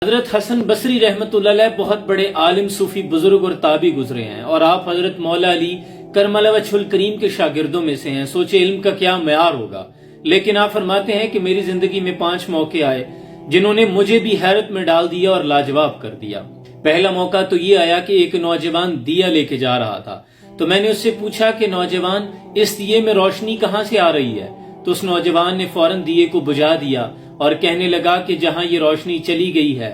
حضرت حسن بصری رحمتہ اللہ بہت بڑے عالم صوفی بزرگ اور تابعی گزرے ہیں اور آپ حضرت مولا علی کرم اللہ وجہ الکریم کے شاگردوں میں سے ہیں. سوچے علم کا کیا معیار ہوگا. لیکن آپ فرماتے ہیں کہ میری زندگی میں 5 موقع آئے جنہوں نے مجھے بھی حیرت میں ڈال دیا اور لاجواب کر دیا. پہلا موقع تو یہ آیا کہ ایک نوجوان دیا لے کے جا رہا تھا. تو میں نے اس سے پوچھا کہ نوجوان اس دیے میں روشنی کہاں سے آ رہی ہے؟ تو اس نوجوان نے فوراً دیے کو بجھا دیا اور کہنے لگا کہ جہاں یہ روشنی چلی گئی ہے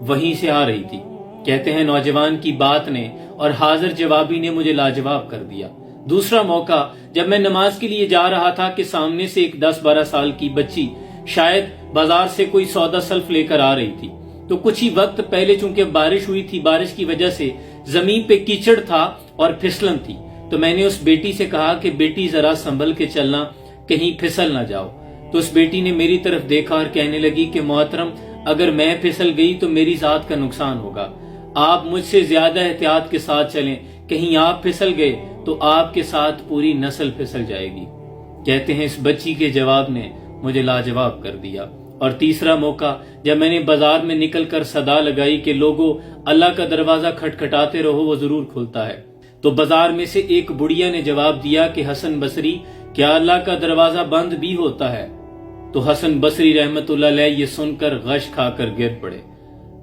وہیں سے آ رہی تھی. کہتے ہیں نوجوان کی بات نے اور حاضر جوابی نے مجھے لاجواب کر دیا. دوسرا موقع جب میں نماز کے لیے جا رہا تھا کہ سامنے سے ایک 10-12 سال کی بچی شاید بازار سے کوئی سودا سلف لے کر آ رہی تھی. تو کچھ ہی وقت پہلے چونکہ بارش ہوئی تھی، بارش کی وجہ سے زمین پہ کیچڑ تھا اور پھسلن تھی. تو میں نے اس بیٹی سے کہا کہ بیٹی ذرا سنبھل کے چلنا، کہیں پھسل نہ جاؤ. تو اس بیٹی نے میری طرف دیکھا اور کہنے لگی کہ محترم اگر میں پھسل گئی تو میری ذات کا نقصان ہوگا، آپ مجھ سے زیادہ احتیاط کے ساتھ چلیں، کہیں آپ پھسل گئے تو آپ کے ساتھ پوری نسل پھسل جائے گی. کہتے ہیں اس بچی کے جواب نے مجھے لاجواب کر دیا. اور تیسرا موقع جب میں نے بازار میں نکل کر صدا لگائی کہ لوگوں اللہ کا دروازہ کھٹکھٹاتے رہو، وہ ضرور کھلتا ہے. تو بازار میں سے ایک بڑھیا نے جواب دیا کہ حسن بصری کیا اللہ کا دروازہ بند بھی ہوتا ہے؟ تو حسن بصری رحمت اللہ علیہ یہ سن کر غش کھا کر گر پڑے.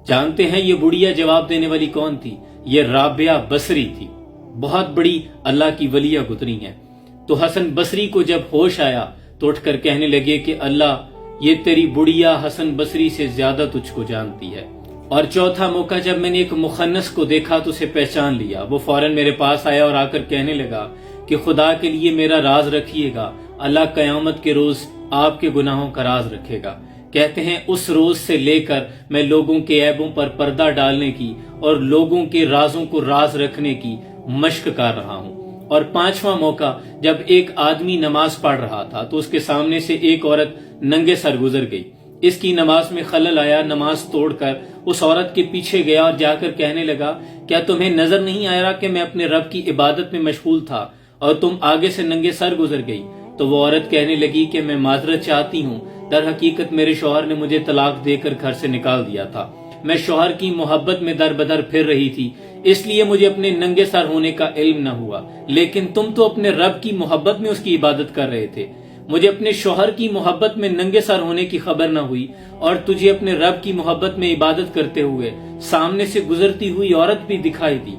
جانتے ہیں یہ بڑھیا جواب دینے والی کون تھی؟ یہ رابعہ بصری تھی، بہت بڑی اللہ کی ولیہ گزری ہیں. تو حسن بصری کو جب ہوش آیا تو اٹھ کر کہنے لگے کہ اللہ یہ تیری بڑھیا حسن بصری سے زیادہ تجھ کو جانتی ہے. اور چوتھا موقع جب میں نے ایک مخنث کو دیکھا تو اسے پہچان لیا. وہ فوراً میرے پاس آیا اور آ کر کہنے لگا کہ خدا کے لیے میرا راز رکھیے گا، اللہ قیامت کے روز آپ کے گناہوں کا راز رکھے گا. کہتے ہیں اس روز سے لے کر میں لوگوں کے عیبوں پر پردہ ڈالنے کی اور لوگوں کے رازوں کو راز رکھنے کی مشق کر رہا ہوں. اور 5واں موقع جب ایک آدمی نماز پڑھ رہا تھا تو اس کے سامنے سے ایک عورت ننگے سر گزر گئی. اس کی نماز میں خلل آیا. نماز توڑ کر اس عورت کے پیچھے گیا اور جا کر کہنے لگا کیا تمہیں نظر نہیں آ رہا کہ میں اپنے رب کی عبادت میں مشغول تھا اور تم آگے سے ننگے سر گزر گئی؟ تو وہ عورت کہنے لگی کہ میں معذرت چاہتی ہوں، در حقیقت میرے شوہر نے مجھے طلاق دے کر گھر سے نکال دیا تھا، میں شوہر کی محبت میں در بدر پھر رہی تھی، اس لیے مجھے اپنے ننگے سر ہونے کا علم نہ ہوا. لیکن تم تو اپنے رب کی محبت میں اس کی عبادت کر رہے تھے، مجھے اپنے شوہر کی محبت میں ننگے سر ہونے کی خبر نہ ہوئی اور تجھے اپنے رب کی محبت میں عبادت کرتے ہوئے سامنے سے گزرتی ہوئی عورت بھی دکھائی دی.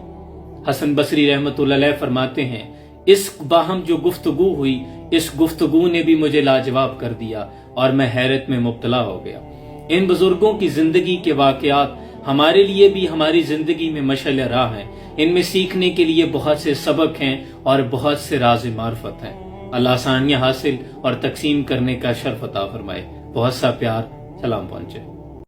حسن بصری رحمت اللہ علیہ فرماتے ہیں اس باہم جو گفتگو ہوئی، اس گفتگو نے بھی مجھے لاجواب کر دیا اور میں حیرت میں مبتلا ہو گیا. ان بزرگوں کی زندگی کے واقعات ہمارے لیے بھی ہماری زندگی میں مشعل راہ ہیں. ان میں سیکھنے کے لیے بہت سے سبق ہیں اور بہت سے راز معرفت ہیں. اللہ آسانیاں حاصل اور تقسیم کرنے کا شرف عطا فرمائے. بہت سا پیار، سلام پہنچے.